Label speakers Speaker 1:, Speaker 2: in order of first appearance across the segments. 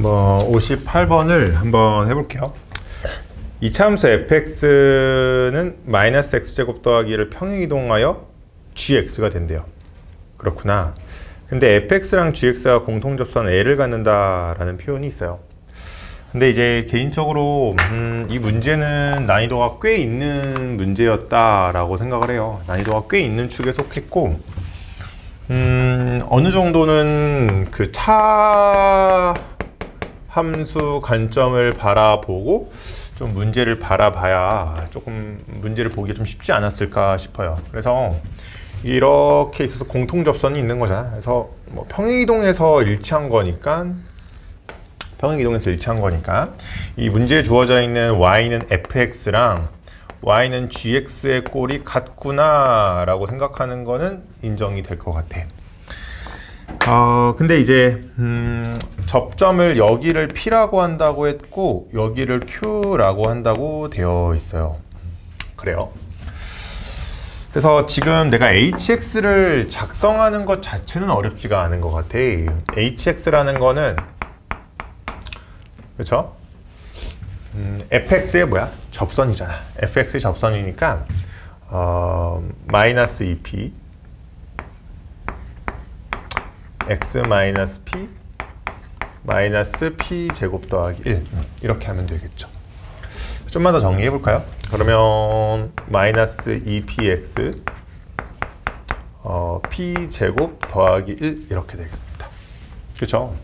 Speaker 1: 58번을 한번 해볼게요. 이차함수 fx는 마이너스 x제곱 더하기 1을 평행이동하여 gx가 된대요. 그렇구나. 근데 fx랑 gx가 공통접선 L을 갖는다라는 표현이 있어요. 근데 이제 개인적으로 이 문제는 난이도가 꽤 있는 문제였다라고 생각을 해요. 난이도가 꽤 있는 축에 속했고 어느 정도는 그 차함수 관점을 바라보고 좀 문제를 바라봐야 조금 문제를 보기가 좀 쉽지 않았을까 싶어요. 그래서 이렇게 있어서 공통접선이 있는 거잖아. 그래서 뭐 평행이동해서 일치한 거니까 이 문제에 주어져 있는 y는 fx랑 y는 gx의 꼴이 같구나 라고 생각하는 거는 인정이 될 것 같아. 근데 이제 접점을 여기를 P라고 한다고 했고 여기를 Q라고 한다고 되어 있어요. 그래요. 그래서 지금 내가 hx를 작성하는 것 자체는 어렵지가 않은 것 같아. hx라는 거는 그렇죠? fx의 뭐야? 접선이잖아. fx의 접선이니까 마이너스 2p x 마이너스 p 마이너스 p 제곱 더하기 1 이렇게 하면 되겠죠. 좀만 더 정리해 볼까요? 그러면 마이너스 2px p 제곱 더하기 1 이렇게 되겠습니다. 그렇죠?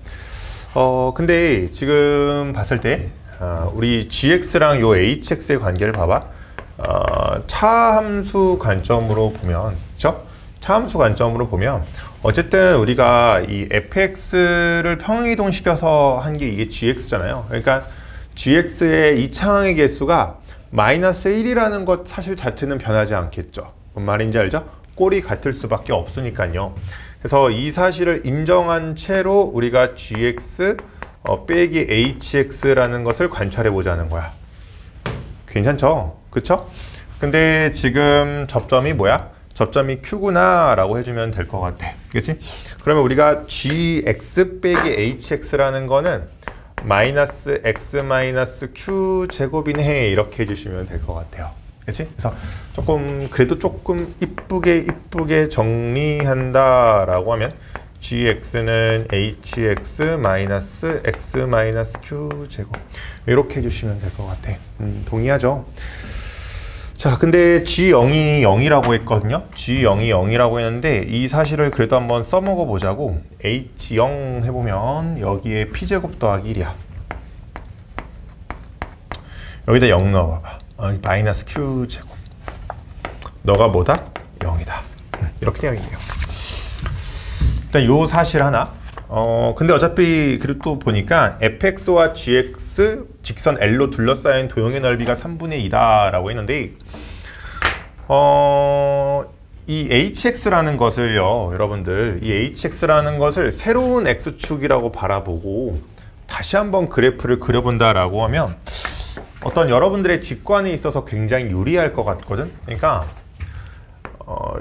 Speaker 1: 근데 지금 봤을 때 우리 gx랑 요 hx의 관계를 봐봐. 차함수 관점으로 보면, 그렇죠? 차함수 관점으로 보면 어쨌든 우리가 이 fx를 평행이동시켜서 한 게 이게 gx잖아요. 그러니까 gx의 이차항의 개수가 마이너스 1이라는 것 사실 자체는 변하지 않겠죠. 뭔 말인지 알죠? 꼴이 같을 수밖에 없으니까요. 그래서 이 사실을 인정한 채로 우리가 gx 빼기 hx라는 것을 관찰해 보자는 거야. 괜찮죠? 그쵸? 근데 지금 접점이 뭐야? 접점이 q구나 라고 해주면 될 것 같아. 그치? 그러면 우리가 gx 빼기 hx라는 거는 마이너스 x 마이너스 q 제곱이네 이렇게 해주시면 될 것 같아요. 그치? 그래서 그래도 조금 이쁘게 정리한다 라고 하면 gx는 hx 마이너스 x 마이너스 q 제곱 이렇게 해주시면 될 것 같아. 동의하죠? 자, 근데 g0이 0이라고 했거든요. g0이 0이라고 했는데 이 사실을 그래도 한번 써먹어 보자고. h0 해보면 여기에 p제곱 더하기 1이야. 여기다 0 넣어봐봐. 마이너스 q제곱. 너가 뭐다? 0이다. 이렇게 되어 있네요. 일단 요 사실 하나. 근데 어차피 그리고 또 보니까 fx와 gx 직선 L로 둘러싸인 도형의 넓이가 3분의 2다 라고 했는데 이 hx라는 것을요, 여러분들 이 hx라는 것을 새로운 x축이라고 바라보고 다시 한번 그래프를 그려본다 라고 하면 어떤 여러분들의 직관에 있어서 굉장히 유리할 것 같거든. 그러니까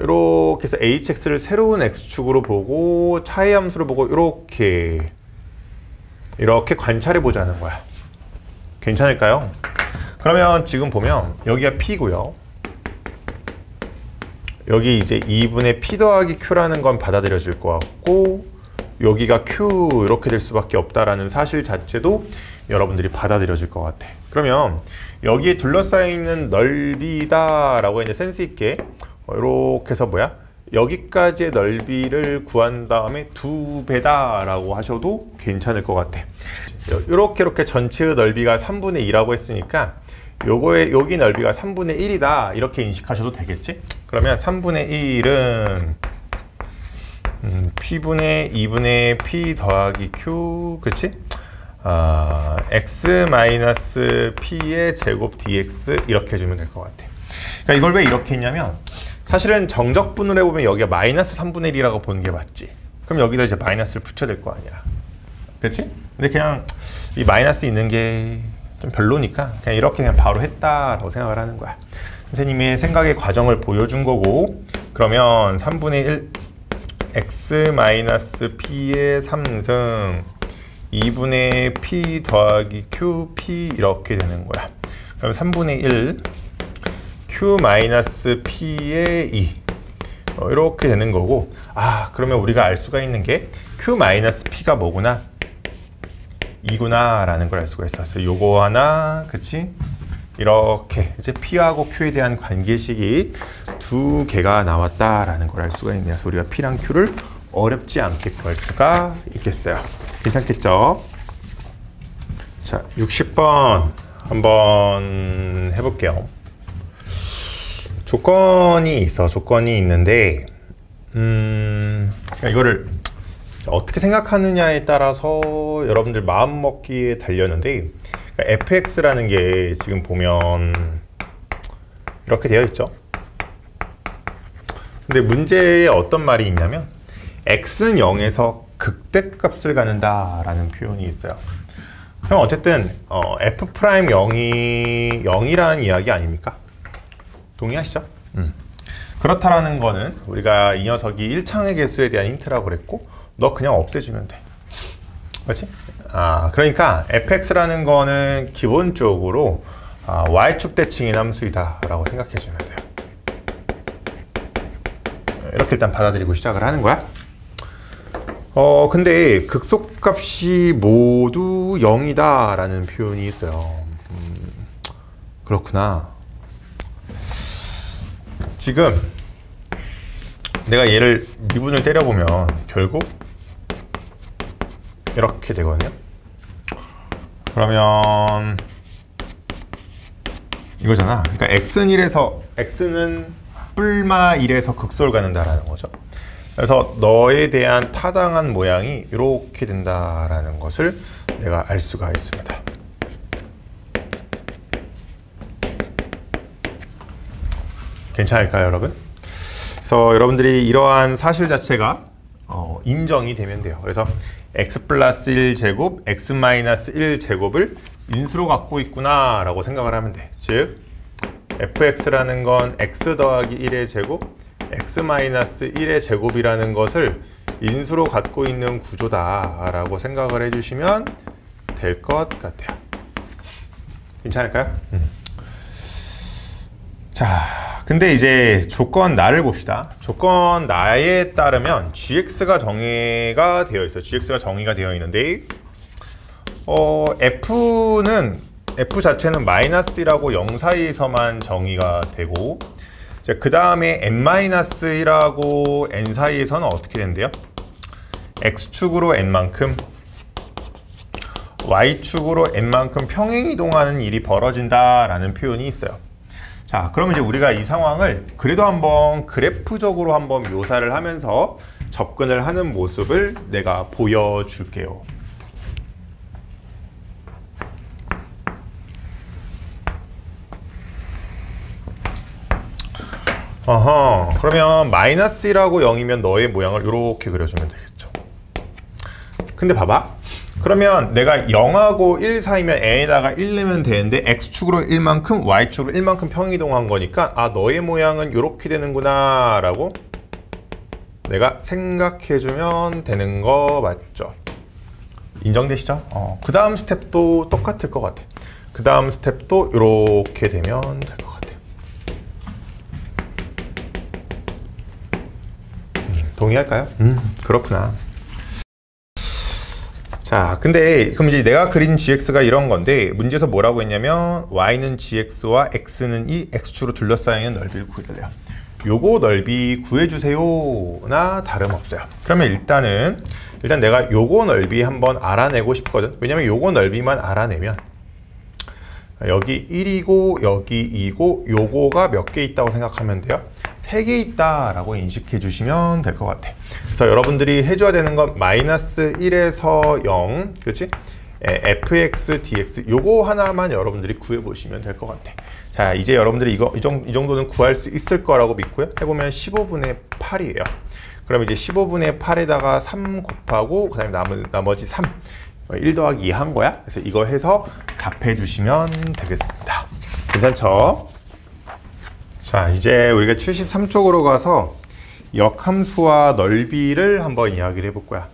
Speaker 1: 이렇게 해서 hx를 새로운 x축으로 보고 차의 함수를 보고 이렇게 관찰해 보자는 거야. 괜찮을까요? 그러면 지금 보면 여기가 p고요. 여기 이제 2분의 p 더하기 q라는 건 받아들여질 것 같고 여기가 q 이렇게 될 수밖에 없다라는 사실 자체도 여러분들이 받아들여질 것 같아. 그러면 여기에 둘러싸여 있는 넓이다 라고 이제 센스 있게 이렇게 해서 뭐야? 여기까지의 넓이를 구한 다음에 2배다 라고 하셔도 괜찮을 것 같아. 이렇게 전체의 넓이가 3분의 2라고 했으니까 여기 넓이가 3분의 1이다 이렇게 인식하셔도 되겠지? 그러면 3분의 1은 p분의 2분의 p 더하기 q, 그치? x 마이너스 p의 제곱 dx 이렇게 해주면 될 것 같아. 그러니까 이걸 왜 이렇게 했냐면 사실은 정적분을 해보면 여기가 마이너스 3분의 1이라고 보는 게 맞지. 그럼 여기다 이제 마이너스를 붙여야 될 거 아니야. 그치? 근데 그냥 이 마이너스 있는 게 좀 별로니까 그냥 이렇게 그냥 바로 했다라고 생각을 하는 거야. 선생님의 생각의 과정을 보여준 거고, 그러면 3분의 1 x 마이너스 p의 3승 2분의 P 더하기 QP 이렇게 되는 거야. 그럼 3분의 1 Q 마이너스 P의 2 이렇게 되는 거고, 그러면 우리가 알 수가 있는 게 Q 마이너스 P가 뭐구나? 2구나 라는 걸 알 수가 있어. 그래서 요거 하나, 그치? 이렇게 이제 P하고 Q에 대한 관계식이 두 개가 나왔다라는 걸 알 수가 있네요. 그래서 우리가 P랑 Q를 어렵지 않게 구할 수가 있겠어요. 괜찮겠죠? 자, 60번 한번 해볼게요. 조건이 있는데 이거를 어떻게 생각하느냐에 따라서 여러분들 마음 먹기에 달렸는데, fx라는 게 지금 보면 이렇게 되어 있죠. 근데 문제에 어떤 말이 있냐면 x는 0에서 극대값을 갖는다 라는 표현이 있어요. 그럼 어쨌든 f'0이 0이라는 이야기 아닙니까? 동의하시죠? 그렇다라는 거는 우리가 이 녀석이 1창의 개수에 대한 힌트라고 그랬고, 너 그냥 없애주면 돼. 그렇지? 그러니까 fx라는 거는 기본적으로 y축 대칭인 함수이다 라고 생각해 주면 돼요. 이렇게 일단 받아들이고 시작을 하는 거야. 근데 극소값이 모두 0이다 라는 표현이 있어요. 그렇구나. 지금 내가 얘를 미분을 때려보면 결국 이렇게 되거든요. 그러면 이거잖아. 그러니까 x는 뿔마 1에서 극소를 갖는다라는 거죠. 그래서 너에 대한 타당한 모양이 이렇게 된다라는 것을 내가 알 수가 있습니다. 괜찮을까요, 여러분? 그래서 여러분들이 이러한 사실 자체가 인정이 되면 돼요. 그래서 x 플러스 1제곱, x 마이너스 1제곱을 인수로 갖고 있구나 라고 생각을 하면 돼. 즉 fx라는 건 x 더하기 1의 제곱, x 마이너스 1의 제곱이라는 것을 인수로 갖고 있는 구조다 라고 생각을 해주시면 될 것 같아요. 괜찮을까요? 자, 근데 이제 조건 나를 봅시다. 조건 나에 따르면 gx가 정의가 되어 있어요. gx가 정의가 되어 있는데 f 자체는 마이너스라고 0 사이에서만 정의가 되고, 그 다음에 n-1하고 n 사이에서는 어떻게 된대요? x축으로 n만큼, y축으로 n만큼 평행이동하는 일이 벌어진다라는 표현이 있어요. 자, 그러면 이제 우리가 이 상황을 그래도 한번 그래프적으로 한번 묘사를 하면서 접근을 하는 모습을 내가 보여줄게요. 그러면 마이너스라고 0이면 너의 모양을 이렇게 그려주면 되겠죠. 근데 봐봐. 그러면 내가 0하고 1 사이면 n에다가 1 넣으면 되는데 x축으로 1만큼, y축으로 1만큼 평이동한 거니까 너의 모양은 이렇게 되는구나 라고 내가 생각해주면 되는 거 맞죠? 인정되시죠? 그 다음 스텝도 똑같을 것 같아. 그 다음 스텝도 이렇게 되면 될 것 같아요. 동의할까요? 그렇구나. 자, 근데 그럼 이제 내가 그린 gx가 이런 건데, 문제에서 뭐라고 했냐면 y는 gx와 x는 이 x축으로 둘러싸여 있는 넓이를 구해달래요. 요거 넓이 구해주세요나 다름없어요. 그러면 일단 내가 요거 넓이 한번 알아내고 싶거든. 왜냐면 요거 넓이만 알아내면 여기 1이고 여기 2고 요거가 몇 개 있다고 생각하면 돼요? 3개 있다라고 인식해 주시면 될 것 같아. 그래서 여러분들이 해줘야 되는 건 마이너스 1에서 0, 그렇지? fx, dx 요거 하나만 여러분들이 구해보시면 될 것 같아. 자, 이제 여러분들이 이 정도는 구할 수 있을 거라고 믿고요. 해보면 15분의 8이에요. 그럼 이제 15분의 8에다가 3 곱하고 그 다음에 나머지 3 1 더하기 2 한 거야. 그래서 이거 해서 답해 주시면 되겠습니다. 괜찮죠? 자, 이제 우리가 73쪽으로 가서 역함수와 넓이를 한번 이야기를 해볼 거야.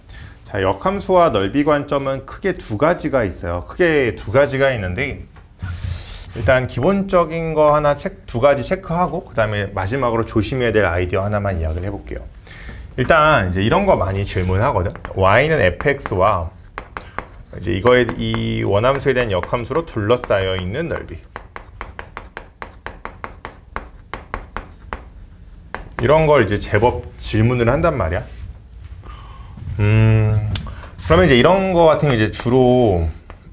Speaker 1: 자, 역함수와 넓이 관점은 크게 두 가지가 있어요. 크게 두 가지가 있는데 일단 기본적인 거 하나 두 가지 체크하고 그 다음에 마지막으로 조심해야 될 아이디어 하나만 이야기를 해볼게요. 일단 이제 이런 거 많이 질문하거든. y는 fx와 이제 이거에 이 원함수에 대한 역함수로 둘러싸여 있는 넓이. 이런 걸 이제 제법 질문을 한단 말이야. 그러면 이제 이런 거 같은 게 이제 주로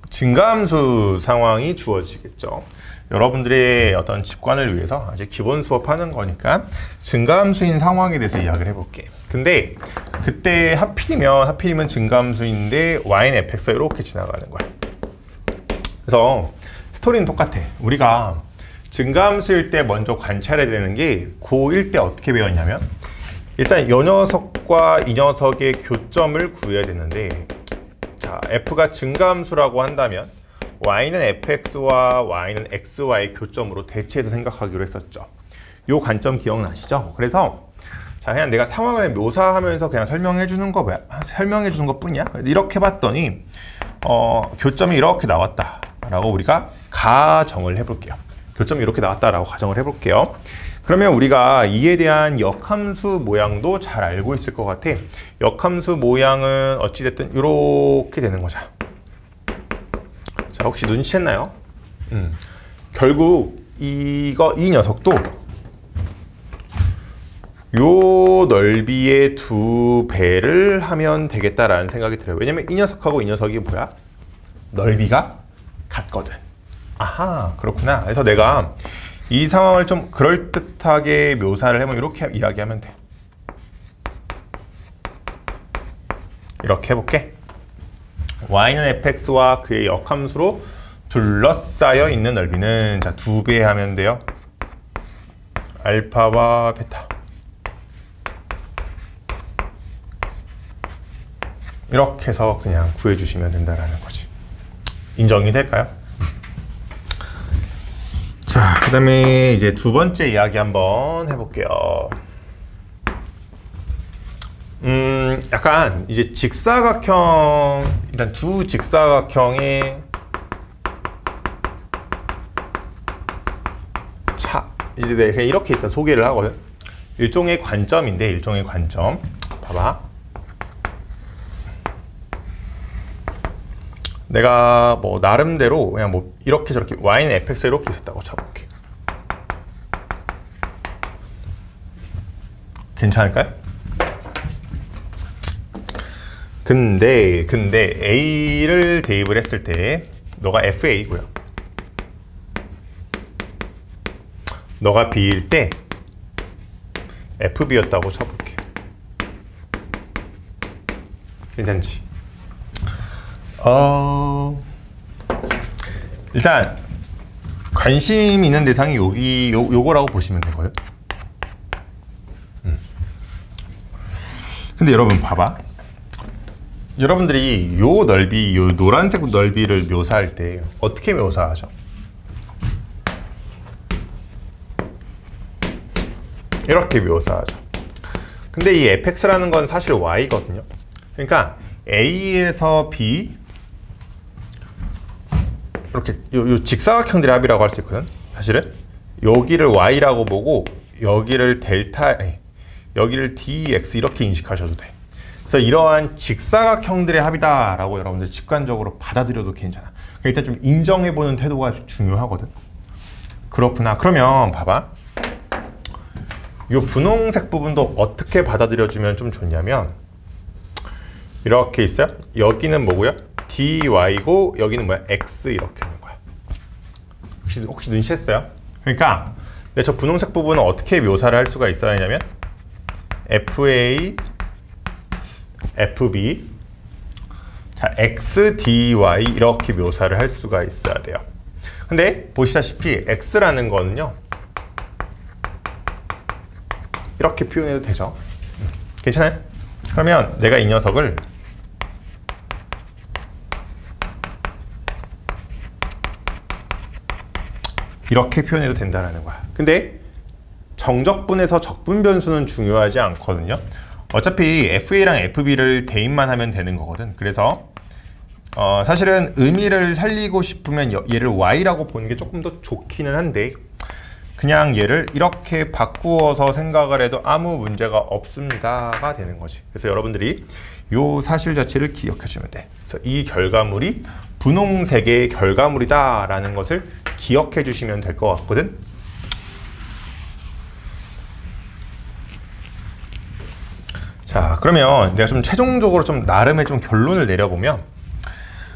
Speaker 1: 증가함수 상황이 주어지겠죠. 여러분들의 어떤 직관을 위해서 아주 기본 수업하는 거니까 증가함수인 상황에 대해서 이야기를 해볼게. 근데 그때 하필이면 증가함수인데 y는 fx가 이렇게 지나가는 거야. 그래서 스토리는 똑같아. 우리가 증가함수일 때 먼저 관찰해야 되는 게 고1 때 어떻게 배웠냐면 일단 이 녀석과 이 녀석의 교점을 구해야 되는데 자, f가 증가함수라고 한다면 y는 fx와 y는 xy의 교점으로 대체해서 생각하기로 했었죠. 이 관점 기억나시죠? 그래서 자, 그냥 내가 상황을 묘사하면서 그냥 설명해 주는 것 뿐이야. 이렇게 봤더니 교점이 이렇게 나왔다라고 우리가 가정을 해볼게요. 교점이 이렇게 나왔다라고 가정을 해볼게요. 그러면 우리가 이에 대한 역함수 모양도 잘 알고 있을 것 같아. 역함수 모양은 어찌됐든 이렇게 되는 거죠. 자, 혹시 눈치챘나요? 결국 이 녀석도 요 넓이의 2배를 하면 되겠다라는 생각이 들어요. 왜냐면 이 녀석하고 이 녀석이 뭐야? 넓이가 같거든. 아하, 그렇구나. 그래서 내가 이 상황을 좀 그럴듯하게 묘사를 해보면 이렇게 이야기하면 돼. 이렇게 해볼게. y는 fx와 그의 역함수로 둘러싸여 있는 넓이는 자, 2배 하면 돼요. 알파와 베타. 이렇게 해서 그냥 구해주시면 된다라는 거지. 인정이 될까요? 자, 그 다음에 이제 두 번째 이야기 한번 해볼게요. 약간 이제 직사각형, 일단 두 직사각형의 이제 내가 그냥 이렇게 일단 소개를 하거든. 일종의 관점인데, 일종의 관점. 봐봐. 내가 뭐 나름대로 그냥 뭐 이렇게 저렇게 y는 fx가 이렇게 있었다고 쳐볼게. 괜찮을까요? 근데 a를 대입을 했을 때 너가 fa고요. 너가 b일 때 fb였다고 쳐볼게. 괜찮지? 일단 관심 있는 대상이 요거라고 보시면 되고요. 근데 여러분 봐봐. 여러분들이 요 넓이, 요 노란색 넓이를 묘사할 때 어떻게 묘사하죠? 이렇게 묘사하죠. 근데 이 fx라는 건 사실 y거든요. 그러니까 a에서 b 이렇게 요 직사각형들의 합이라고 할 수 있거든. 사실은 여기를 y라고 보고 여기를 여기를 dx 이렇게 인식하셔도 돼. 그래서 이러한 직사각형들의 합이다라고 여러분들 직관적으로 받아들여도 괜찮아. 일단 좀 인정해보는 태도가 중요하거든. 그렇구나. 그러면 봐봐. 이 분홍색 부분도 어떻게 받아들여주면 좀 좋냐면 이렇게 있어요. 여기는 뭐고요? dy고 여기는 뭐야? x 이렇게 하는 거야. 혹시 눈치챘어요? 그러니까 저 분홍색 부분은 어떻게 묘사를 할 수가 있어야 하냐면 fa, fb, 자 x, dy 이렇게 묘사를 할 수가 있어야 돼요. 근데 보시다시피 x라는 거는요 이렇게 표현해도 되죠. 괜찮아요? 그러면 내가 이 녀석을 이렇게 표현해도 된다는 거야. 근데 정적분에서 적분 변수는 중요하지 않거든요. 어차피 FA랑 FB를 대입만 하면 되는 거거든. 그래서 사실은 의미를 살리고 싶으면 얘를 Y라고 보는 게 조금 더 좋기는 한데 그냥 얘를 이렇게 바꾸어서 생각을 해도 아무 문제가 없습니다가 되는 거지. 그래서 여러분들이 요 사실 자체를 기억해 주면 돼. 그래서 이 결과물이 분홍색의 결과물이다 라는 것을 기억해 주시면 될 것 같거든. 자, 그러면 내가 좀 최종적으로 좀 나름의 좀 결론을 내려보면,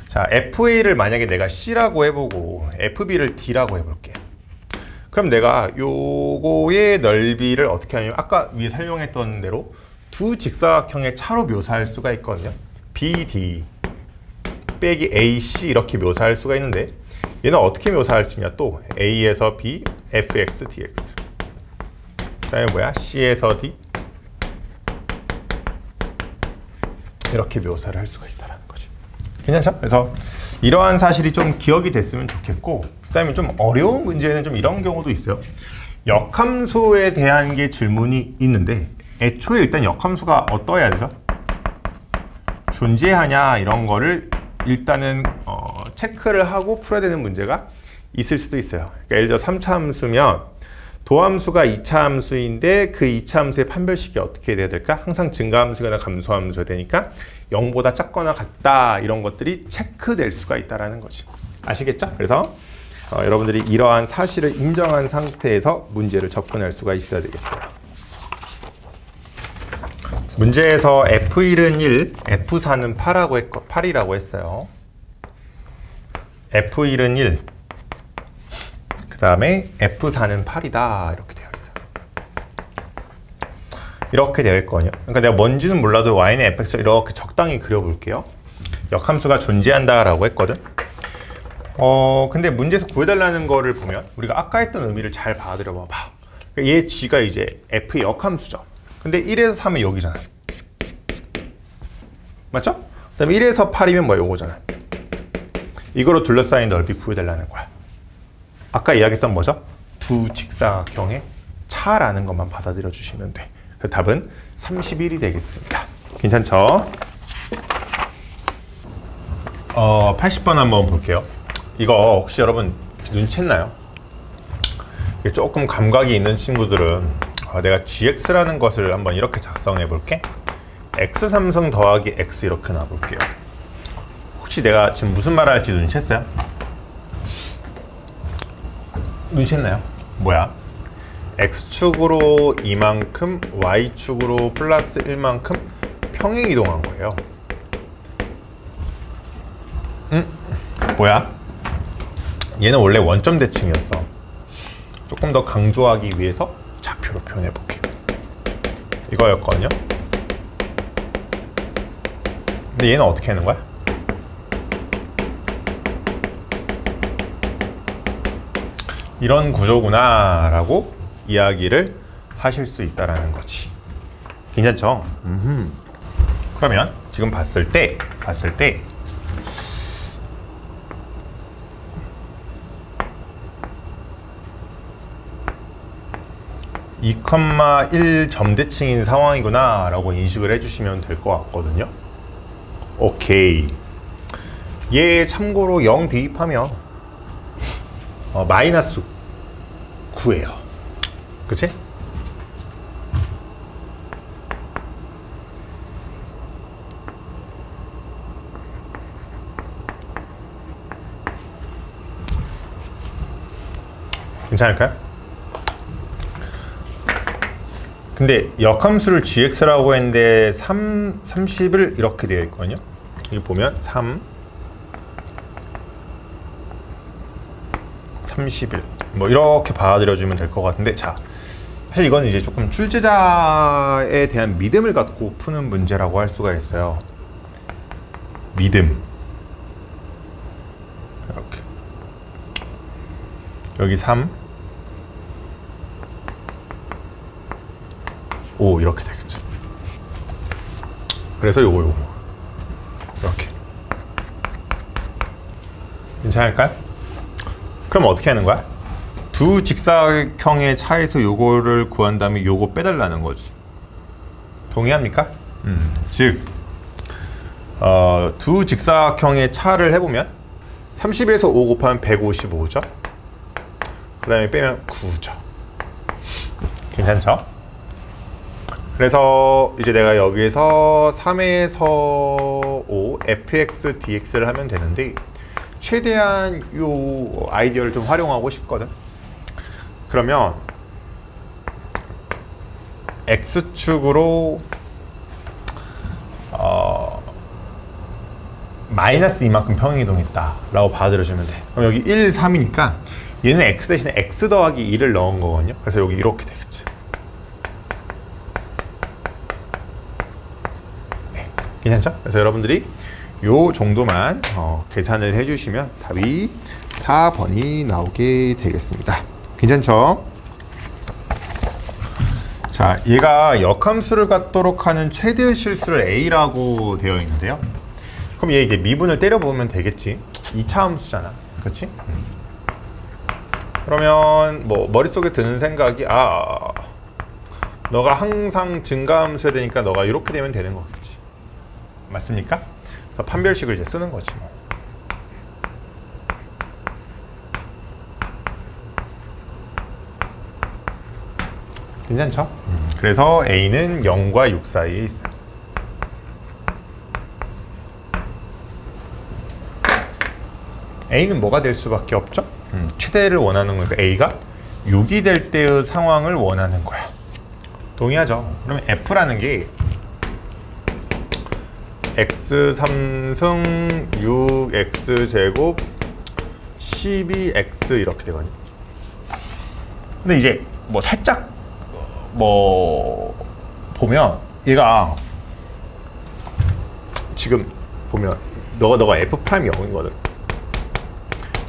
Speaker 1: 자, FA를 만약에 내가 C라고 해보고 FB를 D라고 해볼게. 그럼 내가 요거의 넓이를 어떻게 하냐면 아까 위에 설명했던 대로 두 직사각형의 차로 묘사할 수가 있거든요. BD 빼기 AC 이렇게 묘사할 수가 있는데 얘는 어떻게 묘사할 수 있냐? 또 A에서 B, FX, DX. 그 다음에 뭐야? C에서 D 이렇게 묘사를 할 수가 있다는 거지. 괜찮죠? 그래서 이러한 사실이 좀 기억이 됐으면 좋겠고, 그 다음에 좀 어려운 문제는 좀 이런 경우도 있어요. 역함수에 대한 게 질문이 있는데 애초에 일단 역함수가 어떠해야 되죠? 존재하냐 이런 거를 일단은 체크를 하고 풀어야 되는 문제가 있을 수도 있어요. 그러니까 예를 들어 3차 함수면 도함수가 2차 함수인데 그 2차 함수의 판별식이 어떻게 돼야 될까? 항상 증가함수거나 감소함수가 되니까 0보다 작거나 같다 이런 것들이 체크될 수가 있다는 거지. 아시겠죠? 그래서 여러분들이 이러한 사실을 인정한 상태에서 문제를 접근할 수가 있어야 되겠어요. 문제에서 F1은 1, F4는 8이라고 했어요. F1은 1, 그 다음에 F4는 8이다 이렇게 되어 있어요. 이렇게 되어 있거든요. 그러니까 내가 뭔지는 몰라도 Y는 fx를 이렇게 적당히 그려볼게요. 역함수가 존재한다 라고 했거든. 근데 문제에서 구해달라는 거를 보면 우리가 아까 했던 의미를 잘 받아들여 봐봐. 그러니까 얘 G가 이제 F의 역함수죠. 근데 1에서 3은 여기잖아. 맞죠? 그 다음에 1에서 8이면 뭐야? 요거잖아. 이거로 둘러싸인 넓이 구해달라는 거야. 아까 이야기했던 뭐죠? 두 직사각형의 차라는 것만 받아들여 주시면 돼. 그래서 답은 31이 되겠습니다. 괜찮죠? 80번 한번 볼게요. 이거 혹시 여러분 눈치챘나요? 조금 감각이 있는 친구들은 내가 gx라는 것을 한번 이렇게 작성해 볼게. x3승 더하기 x 이렇게 놔볼게요. 혹시 내가 지금 무슨 말을 할지 눈치챘어요? 눈치챘나요? 뭐야? x축으로 이만큼, y축으로 플러스 1만큼 평행 이동한 거예요. 뭐야? 얘는 원래 원점 대칭이었어. 조금 더 강조하기 위해서 좌표로 표현해 볼게요. 이거였거든요. 근데 얘는 어떻게 하는 거야? 이런 구조구나 라고 이야기를 하실 수 있다라는 거지. 괜찮죠? 그러면 지금 봤을 때 2,1 점대칭인 상황이구나 라고 인식을 해주시면 될 것 같거든요. 오케이. 얘 참고로 0 대입하면 마이너스 9예요. 그치? 괜찮을까요? 근데 역함수를 gx라고 했는데 30을 이렇게 되어 있거든요. 여기 보면 31 뭐 이렇게 받아들여주면 될 것 같은데, 자, 사실 이건 이제 조금 출제자에 대한 믿음을 갖고 푸는 문제라고 할 수가 있어요. 믿음. 이렇게 여기 3 5 이렇게 되겠죠. 그래서 요거 이렇게 괜찮을까요? 그럼 어떻게 하는 거야? 두 직사각형의 차에서 요거를 구한 다음에 요거 빼달라는 거지. 동의합니까? 즉 두 직사각형의 차를 해보면 30에서 5 곱하면 155죠. 그 다음에 빼면 9죠. 괜찮죠? 그래서 이제 내가 여기에서 3에서 5 fx dx를 하면 되는데 최대한 요 아이디어를 좀 활용하고 싶거든. 그러면 x축으로 마이너스 이만큼 평행이동했다 라고 받아들여주면 돼. 그럼 여기 1, 3이니까 얘는 x 대신에 x 더하기 2를 넣은 거거든요. 그래서 여기 이렇게 되겠지. 네, 괜찮죠? 그래서 여러분들이 요 정도만 계산을 해주시면 답이 4번이 나오게 되겠습니다. 괜찮죠? 자, 얘가 역함수를 갖도록 하는 최대의 실수를 a라고 되어 있는데요. 그럼 얘 이게 미분을 때려보면 되겠지. 2차 함수잖아. 그렇지? 그러면 뭐 머릿속에 드는 생각이 너가 항상 증가함수해야 되니까 너가 이렇게 되면 되는 거겠지. 맞습니까? 그래서 판별식을 이제 쓰는 거지 뭐. 괜찮죠? 그래서 a는 0과 6 사이에 있어요. a는 뭐가 될 수밖에 없죠? 최대를 원하는 거니까 a가 6이 될 때의 상황을 원하는 거야. 동의하죠? 그러면 f라는 게 x3승 6x제곱 12x 이렇게 되거든요. 근데 이제 뭐 살짝 보면 얘가 지금 보면 너가 f'0이거든.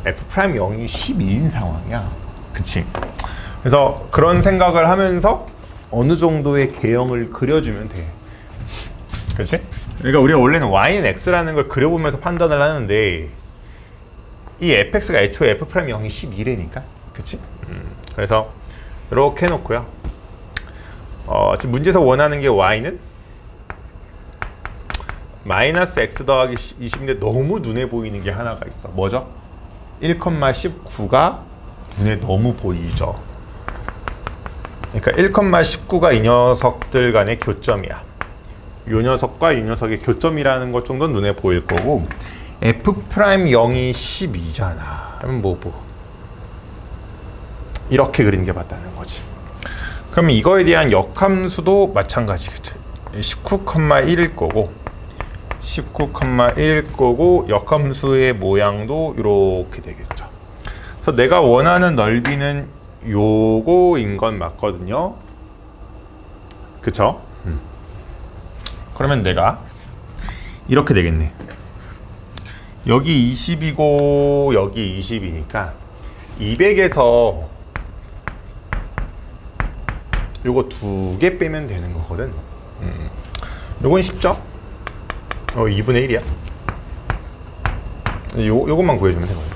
Speaker 1: f'0이 12인 상황이야. 그치? 그래서 그런 생각을 하면서 어느 정도의 개형을 그려주면 돼. 그치? 그러니까 우리가 원래는 y는 x라는 걸 그려보면서 판단을 하는데 이 fx가 애초에 f'0이 12래니까. 그치? 그래서 이렇게 해놓고요. 지금 문제에서 원하는 게 y는 마이너스 x 더하기 20인데 너무 눈에 보이는 게 하나가 있어. 뭐죠? 1,19가 눈에 너무 보이죠. 그러니까 1,19가 이 녀석들 간의 교점이야. 이 녀석과 이 녀석의 교점이라는 것 정도는 눈에 보일 거고 f'0이 12잖아. 그러면 이렇게 그리는 게 맞다는 거지. 그럼 이거에 대한 역함수도 마찬가지겠죠. 19,1일 거고 19,1일 거고 역함수의 모양도 이렇게 되겠죠. 그래서 내가 원하는 넓이는 요거인 건 맞거든요. 그쵸? 그러면 내가 이렇게 되겠네. 여기 20이고 여기 20이니까 200에서 요거 2개 빼면 되는 거거든. 요건 쉽죠? 2분의 1이야. 요것만 구해주면 되거든.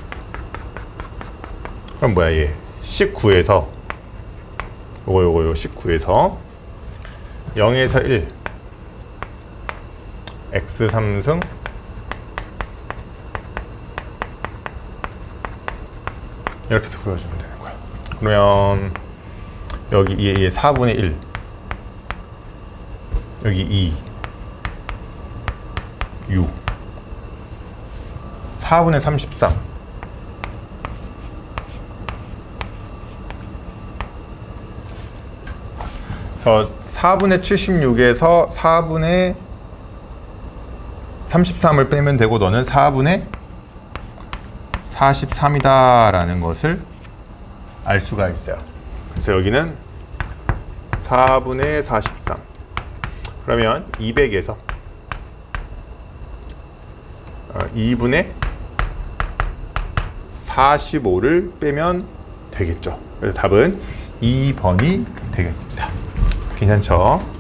Speaker 1: 그럼 뭐야 얘 19에서 요거 19에서 0에서 1 x3승 이렇게 해서 구해주면 되는 거야. 그러면 여기 얘 4분의 1 여기 2 6 4분의 33 저 4분의 76에서 4분의 33을 빼면 되고 너는 4분의 43이다 라는 것을 알 수가 있어요. 그래서 여기는 4분의 43 그러면 200에서 2분의 45를 빼면 되겠죠. 그래서 답은 2번이 되겠습니다. 괜찮죠?